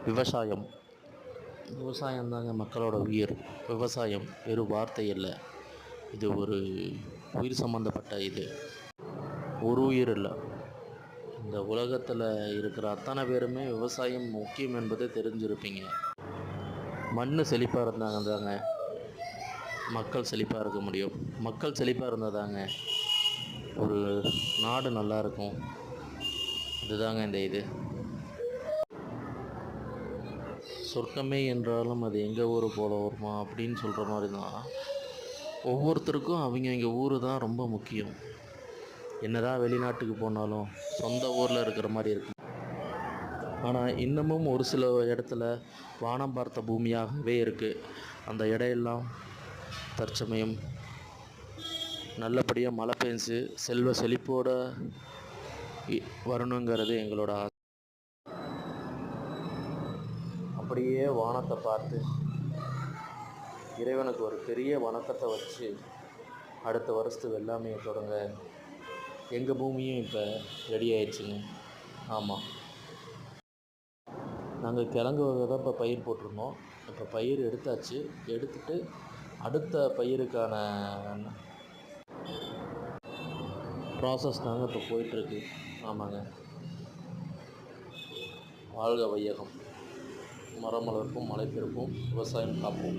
விவசாயம். விவசாயம் தாங்க மக்களோட உயிர். விவசாயம் வெறும் வார்த்தை இல்லை, இது ஒரு உயிர் சம்மந்தப்பட்ட இது. ஒரு உயிர் இல்லை, இந்த உலகத்தில் இருக்கிற அத்தனை பேருமே விவசாயம் முக்கியம் என்பதை தெரிஞ்சிருப்பீங்க. மண் செழிப்பாக இருந்தாங்க தாங்க மக்கள் செழிப்பாக இருக்க முடியும். மக்கள் செழிப்பாக இருந்தால் தாங்க ஒரு நாடு நல்லா இருக்கும். இதுதாங்க இந்த இது. சொர்க்கமே என்றாலும் அது எங்கள் ஊர் போல வருமா அப்படின்னு சொல்கிற மாதிரி தான் ஒவ்வொருத்தருக்கும் அவங்க ஊர் தான் ரொம்ப முக்கியம். என்னதான் வெளிநாட்டுக்கு போனாலும் சொந்த ஊரில் இருக்கிற மாதிரி இருக்கும். ஆனால் இன்னமும் ஒரு சில இடத்துல வானம் பார்த்த பூமியாகவே இருக்குது. அந்த இடையெல்லாம் தற்சமயம் நல்லபடியாக மழை பெஞ்சு செல்வ செழிப்போடு வரணுங்கிறது எங்களோட ஆசை. அப்படியே வானத்தை பார்த்து இறைவனுக்கு ஒரு பெரிய வணக்கத்தை வச்சு அடுத்த வருஷத்துக்கு வெள்ளாமையை தொடங்க எங்கள் பூமியும் இப்போ ரெடி ஆயிடுச்சுங்க. ஆமாம், நாங்கள் கிழங்கு வகை தான் இப்போ பயிர் போட்டிருந்தோம். இப்போ பயிர் எடுத்தாச்சு. எடுத்துட்டு அடுத்த பயிருக்கான ப்ராசஸ் தாங்க இப்போ போயிட்டுருக்கு. ஆமாங்க. வாழ்க வையகம். மரம் வளர்ப்போம், மழை பெருப்போம், விவசாயம் காப்போம்.